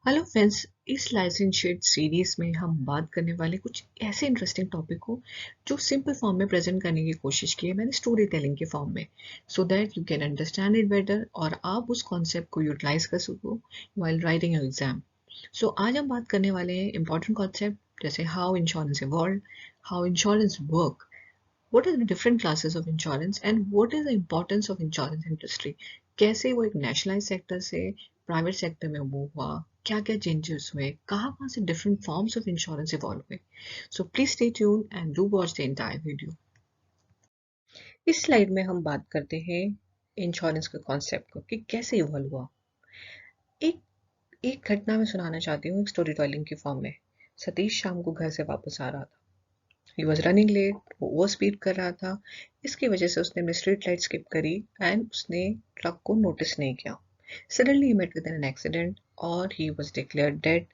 Hello friends. इस licence sheet series में हम बात करने वाले कुछ ऐसे इंटरेस्टिंग टॉपिक हो जो सिंपल फॉर्म में प्रेजेंट करने की कोशिश की है मैंने स्टोरी टेलिंग के फॉर्म में, so that you can understand it better और आप उस कॉन्सेप्ट को यूटिलाइज कर सको वाइल राइटिंग योर एग्जाम। सो आज हम बात करने वाले हैं इंपॉर्टेंट कॉन्सेप्ट जैसे how insurance evolve, how insurance work, what are the different classes of insurance and what is the importance of insurance industry, कैसे वो एक नेशनलाइज सेक्टर से प्राइवेट सेक्टर में मूव हुआ, क्या क्या चेंजेस हुए, कहाँ कहाँ से different forms of insurance evolve हुए। So please stay tune and do watch the entire video. इस स्लाइड में हम बात करते हैं इंश्योरेंस के कॉन्सेप्ट को कि कैसे इवॉल्व हुआ। एक एक घटना में सुनाना चाहती हूँ एक स्टोरी टेलिंग की फॉर्म में। सतीश शाम को घर से वापस आ रहा था। ही वॉज रनिंग लेट, वो ओवर स्पीड कर रहा था। इसकी वजह से उसने अपनी स्ट्रीट लाइट स्किप करी एंड उसने ट्रक को नोटिस नहीं किया। Suddenly he met with an accident और he was declared dead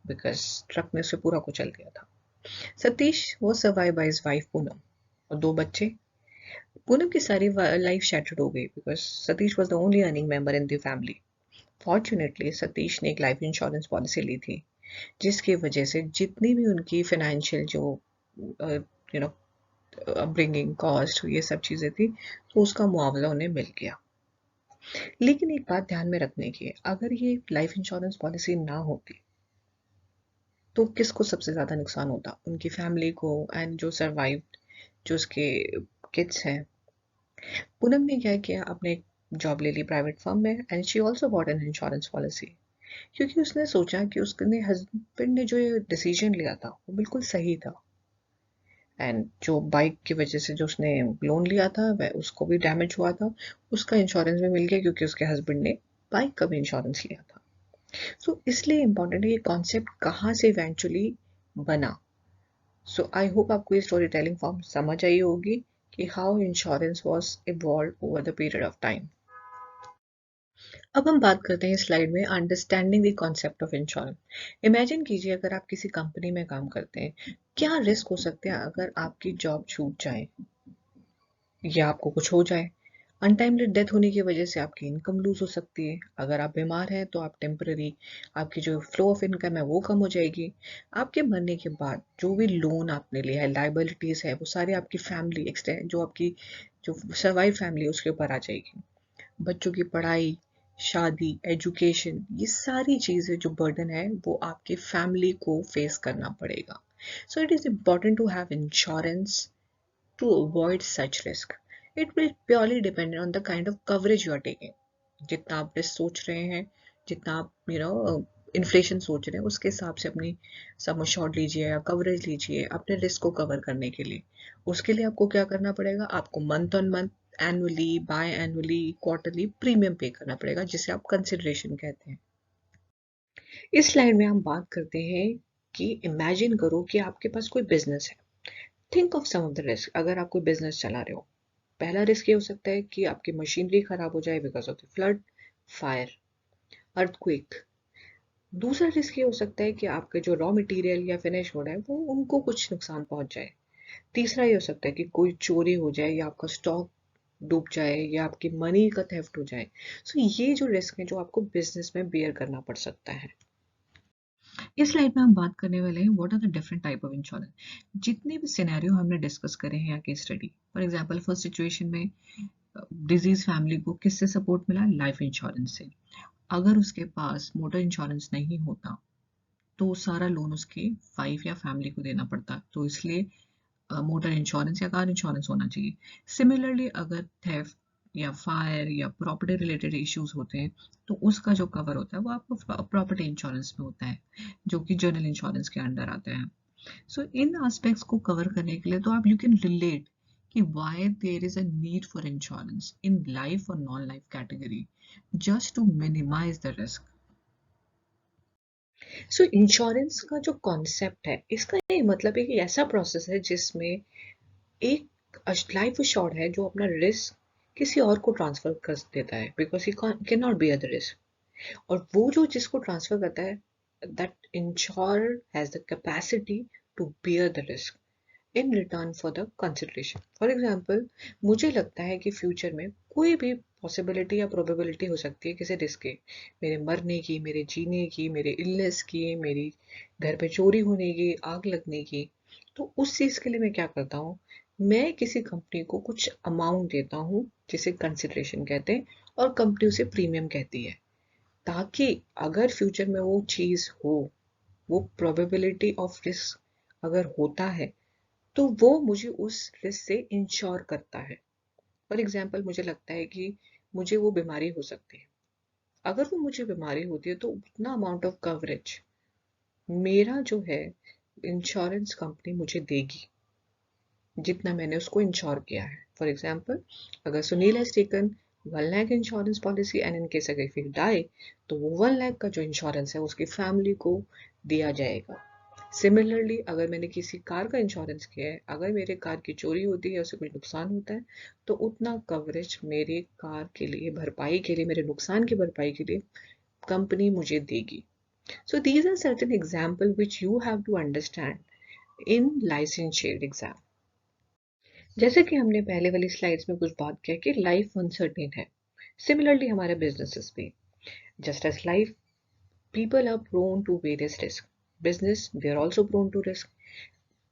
because truck ने उसे पूरा कुचल दिया था। सतीश वो survive by his wife Poonam और दो बच्चे। पूनम की सारी लाइफ शैटर्ड हो गई because Satish was the only earning member in the family. Fortunately Satish ने एक लाइफ इंश्योरेंस पॉलिसी ली थी जिसकी वजह से जितनी भी उनकी फाइनेंशियल जो यू नो अपब्रिंगिंग कॉस्ट ये सब चीज़ें थी तो उसका मुआवजा उन्हें मिल गया। लेकिन एक बात ध्यान में रखने की है, अगर ये लाइफ इंश्योरेंस पॉलिसी ना होती तो किसको सबसे ज़्यादा नुकसान होता? उनकी फैमिली को एंड जो सर्वाइव जो उसके किड्स हैं। पूनम ने क्या किया, अपने जॉब ले ली प्राइवेट फर्म में and she also bought an insurance policy क्योंकि उसने सोचा कि उसने हस्बैंड ने जो ये डिसीजन लिया था वो बिल्कुल सही था। एंड जो बाइक की वजह से जो उसने लोन लिया था वह उसको भी डैमेज हुआ था, उसका इंश्योरेंस भी मिल गया क्योंकि उसके हस्बैंड ने बाइक का भी इंश्योरेंस लिया था। सो इसलिए इम्पोर्टेंट है ये कॉन्सेप्ट कहाँ से इवेंचुअली बना। सो आई होप आपको ये स्टोरी टेलिंग फॉर्म समझ आई होगी कि how insurance was evolve over the period of time. अब हम बात करते हैं स्लाइड में understanding the concept of insurance. Imagine कीजिए अगर आप किसी कंपनी में काम करते हैं, क्या रिस्क हो सकते हैं अगर आपकी जॉब छूट जाए या आपको कुछ हो जाए। अनटाइमली डेथ होने की वजह से आपकी इनकम लूज हो सकती है। अगर आप बीमार हैं तो आप टेम्पररी आपकी जो फ्लो ऑफ इनकम है वो कम हो जाएगी। आपके मरने के बाद जो भी लोन आपने लिया है, लाइबिलिटीज है, वो सारी आपकी फैमिली एक्सटेंड जो आपकी जो सर्वाइव फैमिली है उसके ऊपर आ जाएगी। बच्चों की पढ़ाई, शादी, एजुकेशन, ये सारी चीज़ें जो बर्डन है वो आपकी फैमिली को फेस करना पड़ेगा। So it is important to have insurance to avoid such risk. It will purely depend on the kind of coverage you are taking. जितना आप रिस्क सोच रहे हैं, जितना आप इन्फ्लेशन सोच रहे हैं उसके हिसाब से अपनी सम अश्योर्ड लीजिए या कवरेज लीजिए अपने रिस्क को कवर करने के लिए। उसके लिए आपको क्या करना पड़ेगा, आपको month on month, annually, biannually, quarterly premium pay करना पड़ेगा जिसे आप कंसिडरेशन कहते हैं। इस स्लाइड में हम बात करते हैं कि इमेजिन करो कि आपके पास कोई बिजनेस है। Think of some of the risk. अगर आप कोई बिजनेस चला रहे हो, पहला रिस्क ये हो सकता है कि आपकी मशीनरी खराब हो जाए because of the flood, fire, earthquake. दूसरा रिस्क ये हो सकता है कि आपके जो रॉ मटेरियल या फिनिश हो रहा है वो उनको कुछ नुकसान पहुंच जाए। तीसरा ये हो सकता है कि कोई चोरी हो जाए या आपका स्टॉक डूब जाए या आपकी मनी का थेफ्ट हो जाए। सो ये जो रिस्क है जो आपको बिजनेस में बेयर करना पड़ सकता है। इस स्लाइड में हम बात करने वाले हैं what are the different type of insurance. जितने भी सिनेरियो हमने डिस्कस करे हैं या case study, for example first situation में डिजीज फैमिली को किससे सपोर्ट मिला, लाइफ इंश्योरेंस से। अगर उसके पास मोटर इंश्योरेंस नहीं होता तो सारा लोन उसके वाइफ या फैमिली को देना पड़ता, तो इसलिए मोटर इंश्योरेंस या कार इंश्योरेंस होना चाहिए। सिमिलरली अगर थेफ्ट या फायर या प्रॉपर्टी रिलेटेड इश्यूज होते हैं तो उसका जो कवर होता है वो आपको प्रॉपर्टी इंश्योरेंस में होता है जो कि जनरल इंश्योरेंस के अंडर आता है। सो इन एस्पेक्ट्स को कवर करने के लिए तो आप यू कैन रिलेट कि why there is a need for insurance in life or non-life category just to minimize the risk. So insurance का जो कॉन्सेप्ट है इसका ये मतलब है कि ऐसा प्रोसेस है जिसमें एक लाइफ अश्योर्ड है जो अपना रिस्क किसी और को ट्रांसफर कर देता है because he can not bear the risk. और वो जो जिसको ट्रांसफर करता है that insure has the capacity to bear the risk in return for the consideration. For example, मुझे लगता है कि फ्यूचर में कोई भी पॉसिबिलिटी या प्रोबेबिलिटी हो सकती है किसी रिस्क के, मेरे मरने की, मेरे जीने की, मेरे इलनेस की, मेरी घर पे चोरी होने की, आग लगने की। तो उस चीज़ के लिए मैं क्या करता हूँ, मैं किसी कंपनी को कुछ अमाउंट देता हूँ जिसे कंसिडरेशन कहते हैं, और कंपनी उसे प्रीमियम कहती है, ताकि अगर फ्यूचर में वो चीज़ हो, वो प्रोबेबिलिटी ऑफ रिस्क अगर होता है, तो वो मुझे उस रिस्क से इंश्योर करता है। फॉर एग्जाम्पल, मुझे लगता है कि मुझे वो बीमारी हो सकती है, अगर वो मुझे बीमारी होती है तो उतना अमाउंट ऑफ कवरेज मेरा जो है इंश्योरेंस कंपनी मुझे देगी, जितना मैंने उसको इंश्योर किया है। फॉर एग्जाम्पल, अगर Sunil has taken 1 lakh insurance policy and in case अगर इफ ही डाई, तो वो 1 लाख का जो इंश्योरेंस है उसकी फैमिली को दिया जाएगा। सिमिलरली, अगर मैंने किसी कार का इंश्योरेंस किया है, अगर मेरे कार की चोरी होती है, उसे कुछ नुकसान होता है, तो उतना कवरेज मेरे कार के लिए भरपाई के लिए, मेरे नुकसान की भरपाई के लिए कंपनी मुझे देगी। So these are certain example which you have to understand in licentiate exam. जैसे कि हमने पहले वाली स्लाइड्स में कुछ बात किया कि लाइफ अनसर्टेन है, सिमिलरली हमारे बिजनेसेस भी, just as life, people are prone to various risks. Business, they are also prone to risk.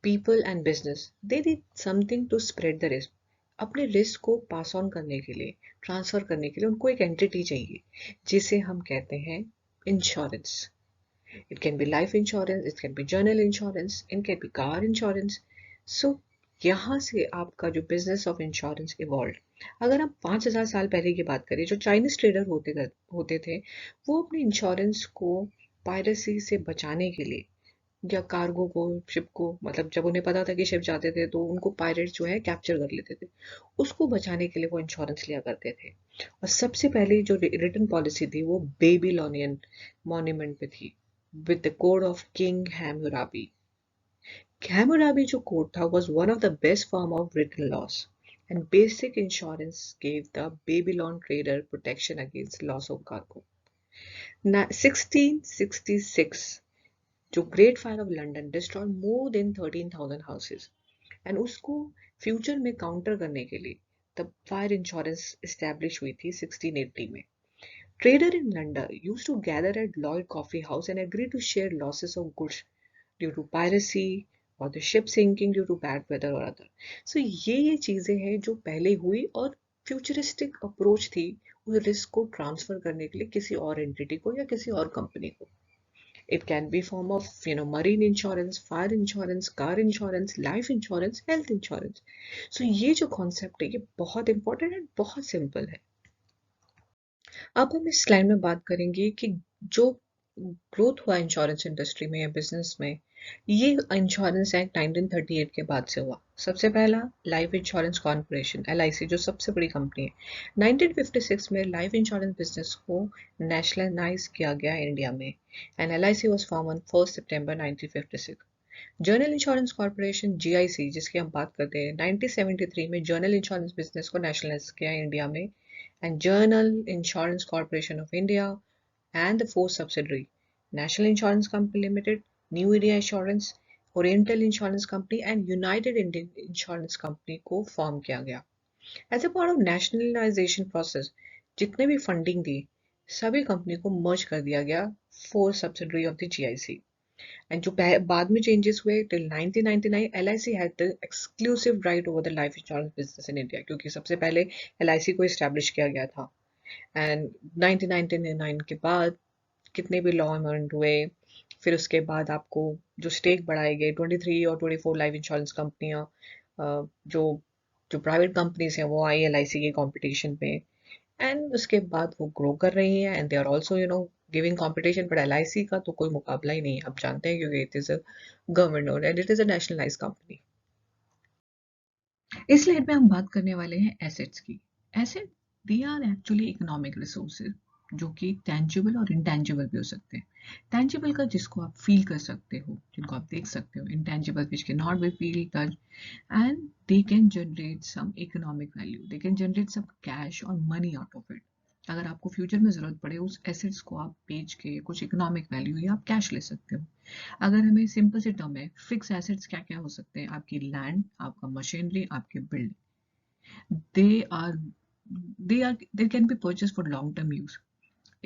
People and business, they need something to spread the risk. अपने risk को pass on करने के लिए, transfer करने के लिए उनको एक एंटिटी चाहिए, जिसे हम कहते हैं insurance. It can be life insurance, it can be general insurance, it can be car insurance. So यहाँ से आपका जो बिजनेस ऑफ इंश्योरेंस इवॉल्व। अगर आप 5,000 साल पहले की बात करें, जो चाइनीज ट्रेडर होते थे, वो अपने इंश्योरेंस को पायरेसी से बचाने के लिए, या कार्गो को, शिप को, मतलब जब उन्हें पता था कि शिप जाते थे तो उनको पायरेट्स जो है कैप्चर कर लेते थे, उसको बचाने के लिए वो इंश्योरेंस लिया करते थे। और सबसे पहले जो रिटर्न पॉलिसी थी वो बेबीलोनियन मॉन्यूमेंट पे थी, with the code of King Hammurabi. Hammurabi जो कोड था was one of the best form of written laws, and basic insurance gave the Babylon trader protection against loss of cargo. Now, 1666, जो great fire of London destroyed more than 13,000 houses, and उसको future में counter करने के लिए तब fire insurance establish हुई थी 1680 में। Trader in London used to gather at Lloyd Coffee House and agree to share losses of goods due to piracy or the ship sinking due to bad weather or other. So ये चीजें हैं जो पहले हुई, और futuristic approach थी उस risk को ट्रांसफर करने के लिए किसी और एंटिटी को या किसी और कंपनी को। It can be form of marine insurance, fire insurance, car insurance, life insurance, health insurance. So ये जो कॉन्सेप्ट है ये बहुत इंपॉर्टेंट है, बहुत सिंपल है। अब हम इस स्लाइड में बात करेंगे कि जो ग्रोथ हुआ इंश्योरेंस इंडस्ट्री में या बिजनेस में, ये इंश्योरेंस एक्ट 1938 के बाद से हुआ। सबसे पहला लाइफ इंश्योरेंस कॉर्पोरेशन LIC, जो सबसे बड़ी कंपनी है, 1956 में लाइफ इंश्योरेंस बिजनेस को नेशनलाइज किया गया इंडिया में, and LIC was form on 1 September 1956। Journal insurance corporation GIC, जिसकी हम बात करते हैं, 1973 में जर्नल इंश्योरेंस बिजनेस को नेशनलाइज किया इंडिया में, and Journal Insurance Corporation of India and the four subsidiary National Insurance Company Limited, New India Insurance, Oriental Insurance Company and United Indian Insurance Company को फॉर्म किया गया। As a part of nationalization process, जितने भी funding दी, सभी company को मर्ज कर दिया गया, 4 subsidiary of the GIC। And जो बाद में चेंजेस हुए, till 1999 LIC had the exclusive right over the life insurance business in India, क्योंकि सबसे पहले LIC को इस्टेब्लिश किया गया था। एंड 1999 के बाद कितने भी लॉ अमेंडमेंट हुए, फिर उसके बाद आपको जो स्टेक बढ़ाए गए, 23 और 24 लाइफ इंश्योरेंस कंपनियां, जो जो प्राइवेट कंपनीज हैं वो आई LIC के कंपटीशन में, एंड उसके बाद वो ग्रो कर रही हैं, and they are also giving competition. But LIC का तो कोई मुकाबला ही नहीं है, आप जानते हैं, क्योंकि it is a government owned and it is a nationalise company. इस स्लाइड में हम बात करने वाले हैं एसेट्स की। Asset, they are actually economic resources, जो कि टेंजिबल और इंटेंजिबल भी हो सकते हैं। टेंजिबल का जिसको आप फील कर सकते हो, जिनको आप देख सकते हो, intangible which can not be feel touch, and they can generate some economic value, they can generate some cash or money out of it. अगर आपको फ्यूचर में ज़रूरत पड़े उस एसेट्स को आप बेच के कुछ इकोनॉमिक वैल्यू या आप कैश ले सकते हो। अगर हमें सिंपल से टर्म है, फिक्स एसेट्स क्या-क्या हो सकते हैं? आपकी लैंड, आपका मशीनरी, आपके building. They are they can be purchased for long term use.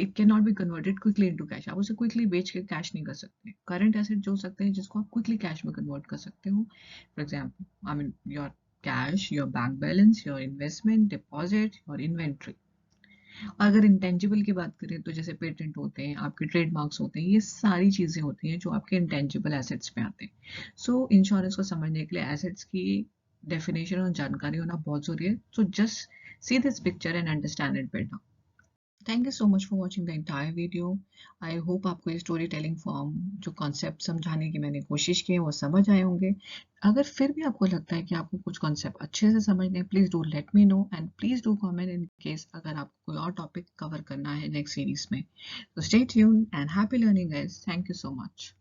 It cannot be converted quickly into cash. आप उसे क्विकली बेच के कैश नहीं कर सकते। करंट एसेट जो हो सकते हैं जिसको आप क्विकली कैश में कन्वर्ट कर सकते हो। For example I mean your cash, your bank balance, your investment, deposit, your inventory. अगर इंटेंजिबल की बात करें तो जैसे पेटेंट होते हैं, आपके ट्रेडमार्क्स होते हैं, ये सारी चीज़ें होती हैं जो आपके इंटेंजिबल एसेट्स में आते हैं। सो इंश्योरेंस को समझने के लिए एसेट्स की डेफिनेशन और जानकारी होना बहुत ज़रूरी है। So just see this picture and understand it better. Thank you so much for watching the entire video. I hope आपको ये स्टोरी टेलिंग फॉर्म जो कॉन्सेप्ट समझाने की मैंने कोशिश की है वो समझ आए होंगे। अगर फिर भी आपको लगता है कि आपको कुछ कॉन्सेप्ट अच्छे से समझने हैं, please do let me know and please do comment in case अगर आपको कोई और टॉपिक कवर करना है नेक्स्ट सीरीज में। तो stay tuned and happy learning guys. Thank you so much.